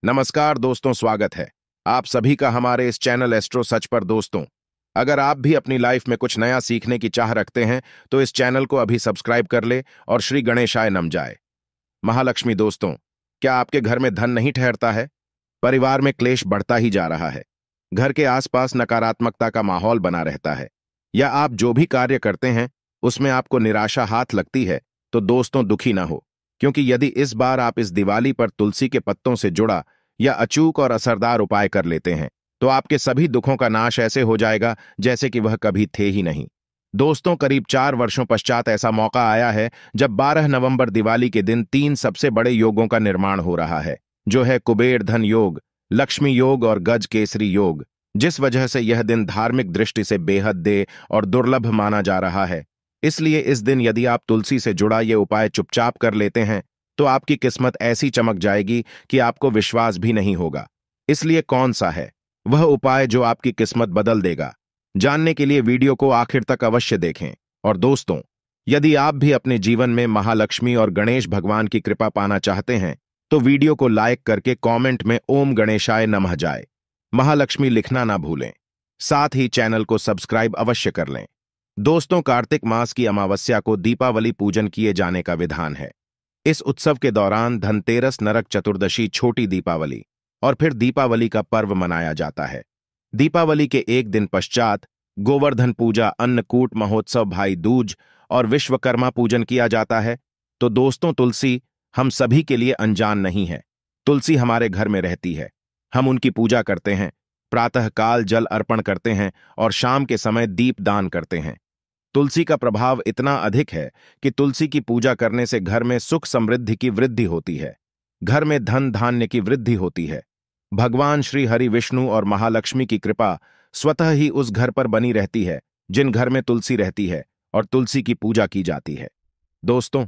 नमस्कार दोस्तों, स्वागत है आप सभी का हमारे इस चैनल एस्ट्रो सच पर। दोस्तों, अगर आप भी अपनी लाइफ में कुछ नया सीखने की चाह रखते हैं तो इस चैनल को अभी सब्सक्राइब कर ले और श्री गणेशाय नम जाए। महालक्ष्मी दोस्तों, क्या आपके घर में धन नहीं ठहरता है? परिवार में क्लेश बढ़ता ही जा रहा है, घर के आसपास नकारात्मकता का माहौल बना रहता है, या आप जो भी कार्य करते हैं उसमें आपको निराशा हाथ लगती है, तो दोस्तों दुखी ना हो, क्योंकि यदि इस बार आप इस दिवाली पर तुलसी के पत्तों से जुड़ा या अचूक और असरदार उपाय कर लेते हैं तो आपके सभी दुखों का नाश ऐसे हो जाएगा जैसे कि वह कभी थे ही नहीं। दोस्तों, करीब 4 वर्षों पश्चात ऐसा मौका आया है जब 12 नवंबर दिवाली के दिन 3 सबसे बड़े योगों का निर्माण हो रहा है, जो है कुबेर धन योग, लक्ष्मी योग और गज केसरी योग। जिस वजह से यह दिन धार्मिक दृष्टि से बेहद दे और दुर्लभ माना जा रहा है, इसलिए इस दिन यदि आप तुलसी से जुड़ा ये उपाय चुपचाप कर लेते हैं तो आपकी किस्मत ऐसी चमक जाएगी कि आपको विश्वास भी नहीं होगा। इसलिए कौन सा है वह उपाय जो आपकी किस्मत बदल देगा? जानने के लिए वीडियो को आखिर तक अवश्य देखें। और दोस्तों, यदि आप भी अपने जीवन में महालक्ष्मी और गणेश भगवान की कृपा पाना चाहते हैं तो वीडियो को लाइक करके कमेंट में ओम गणेशाय नमः जाए महालक्ष्मी लिखना ना भूलें। साथ ही चैनल को सब्सक्राइब अवश्य कर लें। दोस्तों, कार्तिक मास की अमावस्या को दीपावली पूजन किए जाने का विधान है। इस उत्सव के दौरान धनतेरस, नरक चतुर्दशी, छोटी दीपावली और फिर दीपावली का पर्व मनाया जाता है। दीपावली के एक दिन पश्चात गोवर्धन पूजा, अन्नकूट महोत्सव, भाई दूज और विश्वकर्मा पूजन किया जाता है। तो दोस्तों, तुलसी हम सभी के लिए अनजान नहीं है। तुलसी हमारे घर में रहती है, हम उनकी पूजा करते हैं, प्रातःकाल जल अर्पण करते हैं और शाम के समय दीप दान करते हैं। तुलसी का प्रभाव इतना अधिक है कि तुलसी की पूजा करने से घर में सुख समृद्धि की वृद्धि होती है, घर में धन धान्य की वृद्धि होती है। भगवान श्री हरि विष्णु और महालक्ष्मी की कृपा स्वतः ही उस घर पर बनी रहती है जिन घर में तुलसी रहती है और तुलसी की पूजा की जाती है। दोस्तों,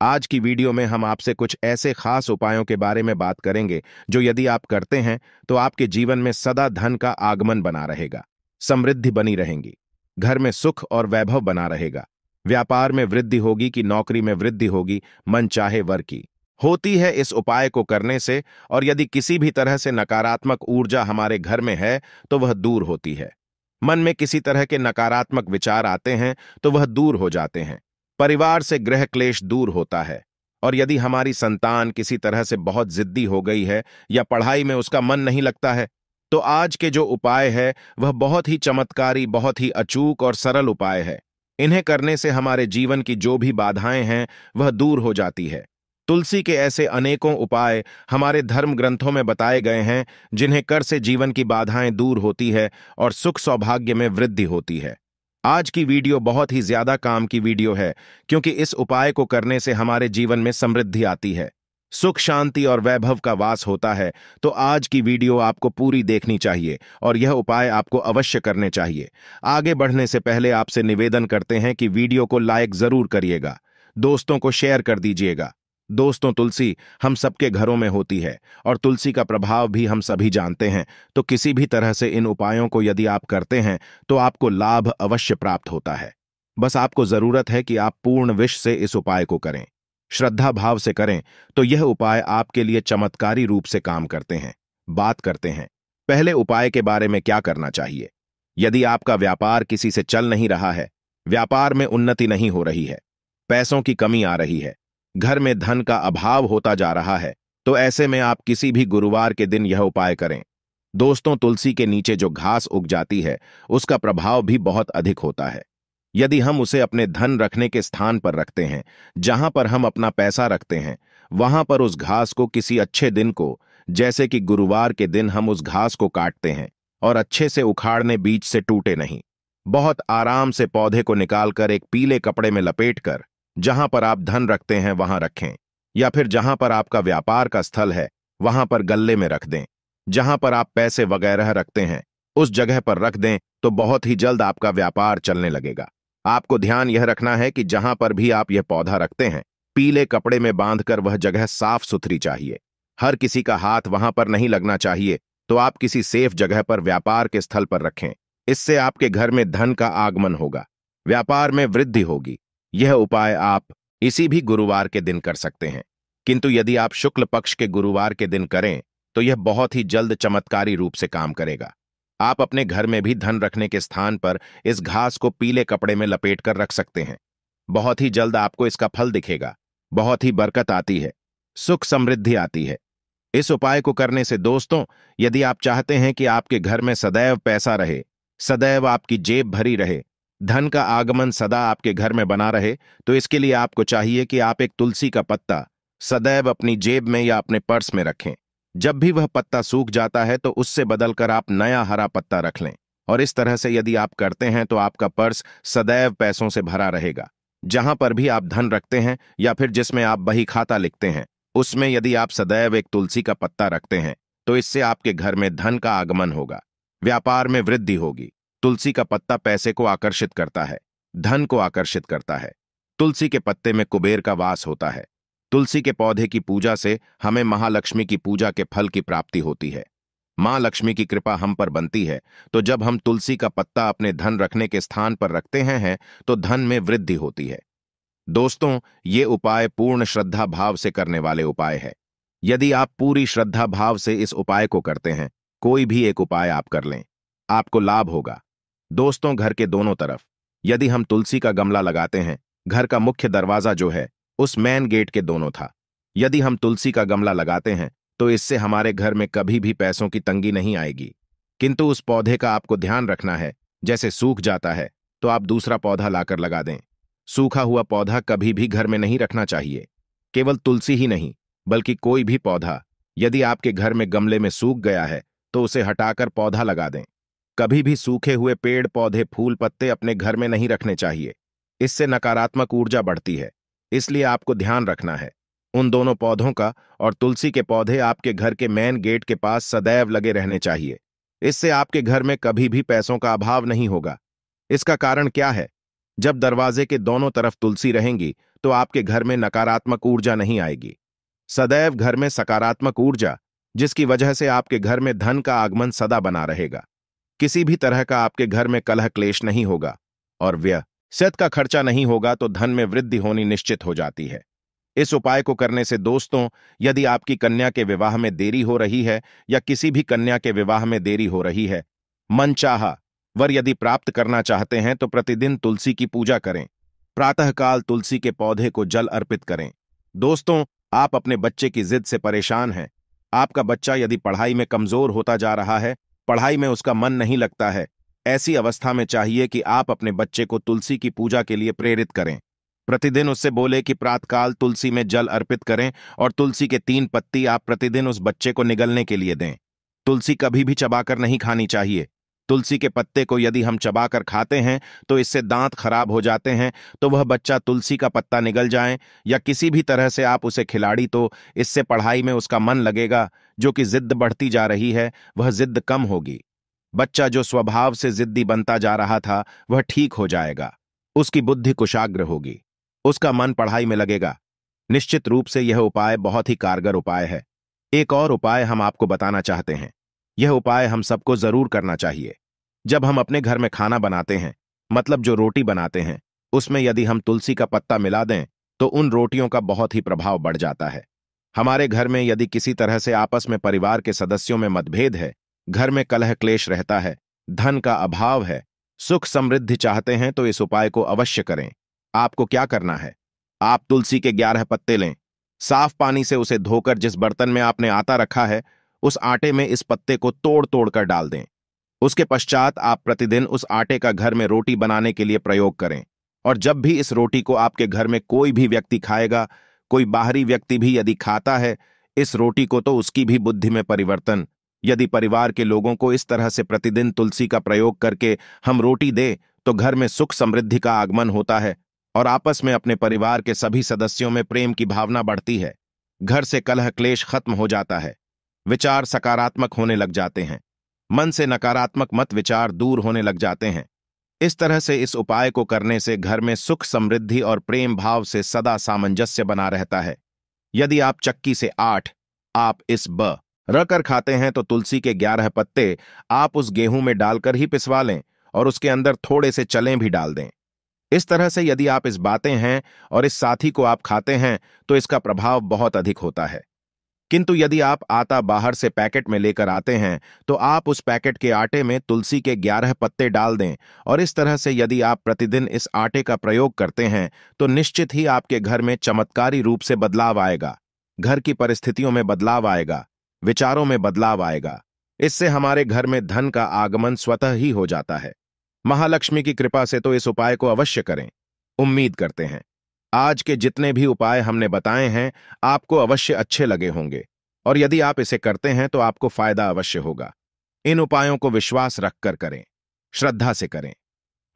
आज की वीडियो में हम आपसे कुछ ऐसे खास उपायों के बारे में बात करेंगे जो यदि आप करते हैं तो आपके जीवन में सदा धन का आगमन बना रहेगा, समृद्धि बनी रहेंगी, घर में सुख और वैभव बना रहेगा, व्यापार में वृद्धि होगी कि नौकरी में वृद्धि होगी, मन चाहे वर की होती है इस उपाय को करने से। और यदि किसी भी तरह से नकारात्मक ऊर्जा हमारे घर में है तो वह दूर होती है। मन में किसी तरह के नकारात्मक विचार आते हैं तो वह दूर हो जाते हैं। परिवार से गृह क्लेश दूर होता है। और यदि हमारी संतान किसी तरह से बहुत जिद्दी हो गई है या पढ़ाई में उसका मन नहीं लगता है तो आज के जो उपाय है वह बहुत ही चमत्कारी, बहुत ही अचूक और सरल उपाय है। इन्हें करने से हमारे जीवन की जो भी बाधाएं हैं वह दूर हो जाती है। तुलसी के ऐसे अनेकों उपाय हमारे धर्म ग्रंथों में बताए गए हैं जिन्हें कर से जीवन की बाधाएं दूर होती है और सुख सौभाग्य में वृद्धि होती है। आज की वीडियो बहुत ही ज्यादा काम की वीडियो है, क्योंकि इस उपाय को करने से हमारे जीवन में समृद्धि आती है, सुख शांति और वैभव का वास होता है। तो आज की वीडियो आपको पूरी देखनी चाहिए और यह उपाय आपको अवश्य करने चाहिए। आगे बढ़ने से पहले आपसे निवेदन करते हैं कि वीडियो को लाइक जरूर करिएगा, दोस्तों को शेयर कर दीजिएगा। दोस्तों, तुलसी हम सबके घरों में होती है और तुलसी का प्रभाव भी हम सभी जानते हैं। तो किसी भी तरह से इन उपायों को यदि आप करते हैं तो आपको लाभ अवश्य प्राप्त होता है। बस आपको जरूरत है कि आप पूर्ण विश्वास से इस उपाय को करें, श्रद्धा भाव से करें, तो यह उपाय आपके लिए चमत्कारी रूप से काम करते हैं। बात करते हैं पहले उपाय के बारे में क्या करना चाहिए। यदि आपका व्यापार किसी से चल नहीं रहा है, व्यापार में उन्नति नहीं हो रही है, पैसों की कमी आ रही है, घर में धन का अभाव होता जा रहा है, तो ऐसे में आप किसी भी गुरुवार के दिन यह उपाय करें। दोस्तों, तुलसी के नीचे जो घास उग जाती है उसका प्रभाव भी बहुत अधिक होता है। यदि हम उसे अपने धन रखने के स्थान पर रखते हैं, जहां पर हम अपना पैसा रखते हैं, वहां पर उस घास को किसी अच्छे दिन को, जैसे कि गुरुवार के दिन, हम उस घास को काटते हैं और अच्छे से उखाड़ने, बीच से टूटे नहीं, बहुत आराम से पौधे को निकालकर एक पीले कपड़े में लपेटकर जहां पर आप धन रखते हैं वहां रखें, या फिर जहां पर आपका व्यापार का स्थल है वहां पर गल्ले में रख दें। जहां पर आप पैसे वगैरह रखते हैं उस जगह पर रख दें तो बहुत ही जल्द आपका व्यापार चलने लगेगा। आपको ध्यान यह रखना है कि जहां पर भी आप यह पौधा रखते हैं, पीले कपड़े में बांधकर वह जगह साफ सुथरी चाहिए। हर किसी का हाथ वहां पर नहीं लगना चाहिए। तो आप किसी सेफ जगह पर व्यापार के स्थल पर रखें। इससे आपके घर में धन का आगमन होगा, व्यापार में वृद्धि होगी। यह उपाय आप इसी भी गुरुवार के दिन कर सकते हैं, किंतु यदि आप शुक्ल पक्ष के गुरुवार के दिन करें तो यह बहुत ही जल्द चमत्कारी रूप से काम करेगा। आप अपने घर में भी धन रखने के स्थान पर इस घास को पीले कपड़े में लपेट कर रख सकते हैं। बहुत ही जल्द आपको इसका फल दिखेगा। बहुत ही बरकत आती है, सुख समृद्धि आती है। इस उपाय को करने से दोस्तों, यदि आप चाहते हैं कि आपके घर में सदैव पैसा रहे, सदैव आपकी जेब भरी रहे, धन का आगमन सदा आपके घर में बना रहे, तो इसके लिए आपको चाहिए कि आप एक तुलसी का पत्ता सदैव अपनी जेब में या अपने पर्स में रखें। जब भी वह पत्ता सूख जाता है तो उससे बदलकर आप नया हरा पत्ता रख लें। और इस तरह से यदि आप करते हैं तो आपका पर्स सदैव पैसों से भरा रहेगा। जहां पर भी आप धन रखते हैं या फिर जिसमें आप बही खाता लिखते हैं, उसमें यदि आप सदैव एक तुलसी का पत्ता रखते हैं तो इससे आपके घर में धन का आगमन होगा, व्यापार में वृद्धि होगी। तुलसी का पत्ता पैसे को आकर्षित करता है, धन को आकर्षित करता है। तुलसी के पत्ते में कुबेर का वास होता है। तुलसी के पौधे की पूजा से हमें महालक्ष्मी की पूजा के फल की प्राप्ति होती है। मां लक्ष्मी की कृपा हम पर बनती है। तो जब हम तुलसी का पत्ता अपने धन रखने के स्थान पर रखते हैं तो धन में वृद्धि होती है। दोस्तों, ये उपाय पूर्ण श्रद्धा भाव से करने वाले उपाय है। यदि आप पूरी श्रद्धा भाव से इस उपाय को करते हैं, कोई भी एक उपाय आप कर लें, आपको लाभ होगा। दोस्तों, घर के दोनों तरफ यदि हम तुलसी का गमला लगाते हैं, घर का मुख्य दरवाजा जो है उस मेन गेट के दोनों था, यदि हम तुलसी का गमला लगाते हैं तो इससे हमारे घर में कभी भी पैसों की तंगी नहीं आएगी। किंतु उस पौधे का आपको ध्यान रखना है, जैसे सूख जाता है तो आप दूसरा पौधा लाकर लगा दें। सूखा हुआ पौधा कभी भी घर में नहीं रखना चाहिए। केवल तुलसी ही नहीं, बल्कि कोई भी पौधा यदि आपके घर में गमले में सूख गया है तो उसे हटाकर पौधा लगा दें। कभी भी सूखे हुए पेड़ पौधे फूल पत्ते अपने घर में नहीं रखने चाहिए। इससे नकारात्मक ऊर्जा बढ़ती है। इसलिए आपको ध्यान रखना है। उन दोनों पौधों का और तुलसी के पौधे आपके घर के मेन गेट के पास सदैव लगे रहने चाहिए। इससे आपके घर में कभी भी पैसों का अभाव नहीं होगा। इसका कारण क्या है? जब दरवाजे के दोनों तरफ तुलसी रहेंगी तो आपके घर में नकारात्मक ऊर्जा नहीं आएगी। सदैव घर में सकारात्मक ऊर्जा, जिसकी वजह से आपके घर में धन का आगमन सदा बना रहेगा। किसी भी तरह का आपके घर में कलह क्लेश नहीं होगा और व्यय सत का खर्चा नहीं होगा, तो धन में वृद्धि होनी निश्चित हो जाती है। इस उपाय को करने से दोस्तों, यदि आपकी कन्या के विवाह में देरी हो रही है या किसी भी कन्या के विवाह में देरी हो रही है, मनचाहा वर यदि प्राप्त करना चाहते हैं तो प्रतिदिन तुलसी की पूजा करें। प्रातःकाल तुलसी के पौधे को जल अर्पित करें। दोस्तों, आप अपने बच्चे की जिद से परेशान हैं। आपका बच्चा यदि पढ़ाई में कमजोर होता जा रहा है, पढ़ाई में उसका मन नहीं लगता है, ऐसी अवस्था में चाहिए कि आप अपने बच्चे को तुलसी की पूजा के लिए प्रेरित करें। प्रतिदिन उससे बोले कि प्रातःकाल तुलसी में जल अर्पित करें और तुलसी के 3 पत्ती आप प्रतिदिन उस बच्चे को निगलने के लिए दें। तुलसी कभी भी चबाकर नहीं खानी चाहिए। तुलसी के पत्ते को यदि हम चबाकर खाते हैं तो इससे दांत खराब हो जाते हैं। तो वह बच्चा तुलसी का पत्ता निगल जाए या किसी भी तरह से आप उसे खिलाड़ी, तो इससे पढ़ाई में उसका मन लगेगा। जो कि जिद्द बढ़ती जा रही है, वह जिद्द कम होगी। बच्चा जो स्वभाव से जिद्दी बनता जा रहा था, वह ठीक हो जाएगा। उसकी बुद्धि कुशाग्र होगी, उसका मन पढ़ाई में लगेगा। निश्चित रूप से यह उपाय बहुत ही कारगर उपाय है। एक और उपाय हम आपको बताना चाहते हैं। यह उपाय हम सबको जरूर करना चाहिए। जब हम अपने घर में खाना बनाते हैं, मतलब जो रोटी बनाते हैं, उसमें यदि हम तुलसी का पत्ता मिला दें तो उन रोटियों का बहुत ही प्रभाव बढ़ जाता है। हमारे घर में यदि किसी तरह से आपस में परिवार के सदस्यों में मतभेद है, घर में कलह क्लेश रहता है, धन का अभाव है, सुख समृद्धि चाहते हैं, तो इस उपाय को अवश्य करें। आपको क्या करना है? आप तुलसी के 11 पत्ते लें, साफ पानी से उसे धोकर जिस बर्तन में आपने आटा रखा है उस आटे में इस पत्ते को तोड़ तोड़ कर डाल दें। उसके पश्चात आप प्रतिदिन उस आटे का घर में रोटी बनाने के लिए प्रयोग करें। और जब भी इस रोटी को आपके घर में कोई भी व्यक्ति खाएगा, कोई बाहरी व्यक्ति भी यदि खाता है इस रोटी को, तो उसकी भी बुद्धि में परिवर्तन। यदि परिवार के लोगों को इस तरह से प्रतिदिन तुलसी का प्रयोग करके हम रोटी दें तो घर में सुख समृद्धि का आगमन होता है और आपस में अपने परिवार के सभी सदस्यों में प्रेम की भावना बढ़ती है। घर से कलह क्लेश खत्म हो जाता है, विचार सकारात्मक होने लग जाते हैं, मन से नकारात्मक मत विचार दूर होने लग जाते हैं। इस तरह से इस उपाय को करने से घर में सुख समृद्धि और प्रेम भाव से सदा सामंजस्य बना रहता है। यदि आप चक्की से 8 आप इस ब रकर खाते हैं तो तुलसी के 11 पत्ते आप उस गेहूं में डालकर ही पिसवा लें और उसके अंदर थोड़े से चलें भी डाल दें। इस तरह से यदि आप इस बातें हैं और इस साथी को आप खाते हैं तो इसका प्रभाव बहुत अधिक होता है। किंतु यदि आप आटा बाहर से पैकेट में लेकर आते हैं तो आप उस पैकेट के आटे में तुलसी के 11 पत्ते डाल दें और इस तरह से यदि आप प्रतिदिन इस आटे का प्रयोग करते हैं तो निश्चित ही आपके घर में चमत्कारी रूप से बदलाव आएगा। घर की परिस्थितियों में बदलाव आएगा, विचारों में बदलाव आएगा। इससे हमारे घर में धन का आगमन स्वतः ही हो जाता है। महालक्ष्मी की कृपा से तो इस उपाय को अवश्य करें। उम्मीद करते हैं आज के जितने भी उपाय हमने बताए हैं आपको अवश्य अच्छे लगे होंगे और यदि आप इसे करते हैं तो आपको फायदा अवश्य होगा। इन उपायों को विश्वास रखकर करें, श्रद्धा से करें।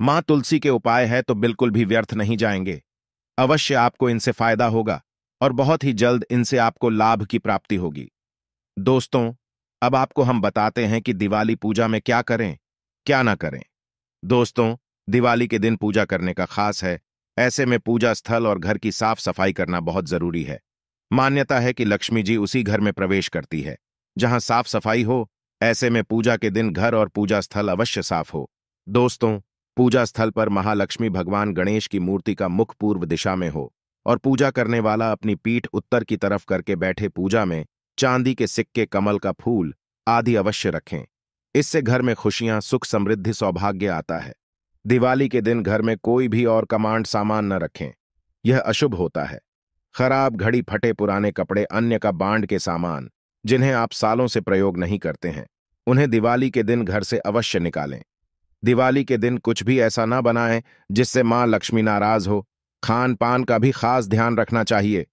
मां तुलसी के उपाय है तो बिल्कुल भी व्यर्थ नहीं जाएंगे। अवश्य आपको इनसे फायदा होगा और बहुत ही जल्द इनसे आपको लाभ की प्राप्ति होगी। दोस्तों, अब आपको हम बताते हैं कि दिवाली पूजा में क्या करें, क्या ना करें। दोस्तों, दिवाली के दिन पूजा करने का खास है। ऐसे में पूजा स्थल और घर की साफ सफाई करना बहुत जरूरी है। मान्यता है कि लक्ष्मी जी उसी घर में प्रवेश करती है जहां साफ सफाई हो। ऐसे में पूजा के दिन घर और पूजा स्थल अवश्य साफ हो। दोस्तों, पूजा स्थल पर महालक्ष्मी भगवान गणेश की मूर्ति का मुख पूर्व दिशा में हो और पूजा करने वाला अपनी पीठ उत्तर की तरफ करके बैठे। पूजा में चांदी के सिक्के, कमल का फूल आदि अवश्य रखें। इससे घर में खुशियां, सुख, समृद्धि, सौभाग्य आता है। दिवाली के दिन घर में कोई भी और कमांड सामान न रखें, यह अशुभ होता है। खराब घड़ी, फटे पुराने कपड़े, अन्य का बांड के सामान जिन्हें आप सालों से प्रयोग नहीं करते हैं, उन्हें दिवाली के दिन घर से अवश्य निकालें। दिवाली के दिन कुछ भी ऐसा ना बनाएं जिससे मां लक्ष्मी नाराज हो। खान पान का भी खास ध्यान रखना चाहिए।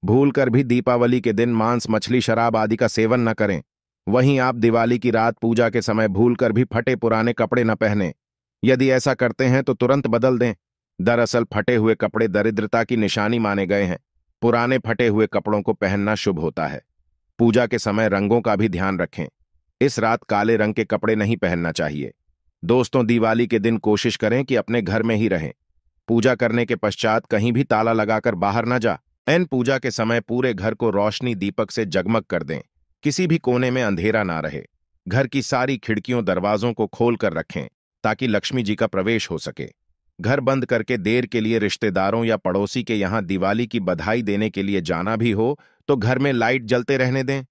भूलकर भी दीपावली के दिन मांस, मछली, शराब आदि का सेवन न करें। वहीं आप दिवाली की रात पूजा के समय भूलकर भी फटे पुराने कपड़े न पहनें। यदि ऐसा करते हैं तो तुरंत बदल दें। दरअसल फटे हुए कपड़े दरिद्रता की निशानी माने गए हैं। पुराने फटे हुए कपड़ों को पहनना शुभ होता है। पूजा के समय रंगों का भी ध्यान रखें। इस रात काले रंग के कपड़े नहीं पहनना चाहिए। दोस्तों, दिवाली के दिन कोशिश करें कि अपने घर में ही रहें। पूजा करने के पश्चात कहीं भी ताला लगाकर बाहर न जा। पूजा के समय पूरे घर को रोशनी दीपक से जगमग कर दें। किसी भी कोने में अंधेरा ना रहे। घर की सारी खिड़कियों, दरवाजों को खोल कर रखें ताकि लक्ष्मी जी का प्रवेश हो सके। घर बंद करके देर के लिए रिश्तेदारों या पड़ोसी के यहां दिवाली की बधाई देने के लिए जाना भी हो तो घर में लाइट जलते रहने दें।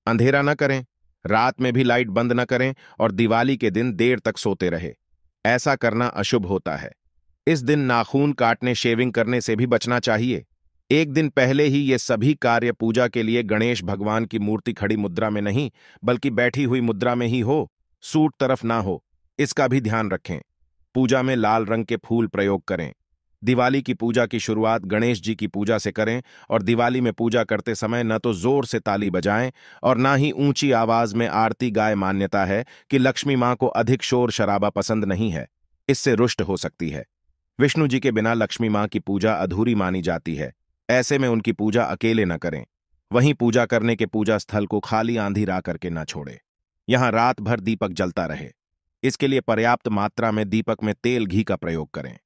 अंधेरा न करें, रात में भी लाइट बंद न करें और दिवाली के दिन देर तक सोते रहे। ऐसा करना अशुभ होता है। इस दिन नाखून काटने, शेविंग करने से भी बचना चाहिए। एक दिन पहले ही ये सभी कार्य पूजा के लिए गणेश भगवान की मूर्ति खड़ी मुद्रा में नहीं बल्कि बैठी हुई मुद्रा में ही हो, सूट तरफ ना हो, इसका भी ध्यान रखें। पूजा में लाल रंग के फूल प्रयोग करें। दिवाली की पूजा की शुरुआत गणेश जी की पूजा से करें और दिवाली में पूजा करते समय न तो जोर से ताली बजाएं और ना ही ऊंची आवाज में आरती गाए। मान्यता है कि लक्ष्मी मां को अधिक शोर शराबा पसंद नहीं है, इससे रुष्ट हो सकती है। विष्णु जी के बिना लक्ष्मी मां की पूजा अधूरी मानी जाती है। ऐसे में उनकी पूजा अकेले न करें। वहीं पूजा करने के पूजा स्थल को खाली आंधी रा करके न छोड़े। यहां रात भर दीपक जलता रहे। इसके लिए पर्याप्त मात्रा में दीपक में तेल, घी का प्रयोग करें।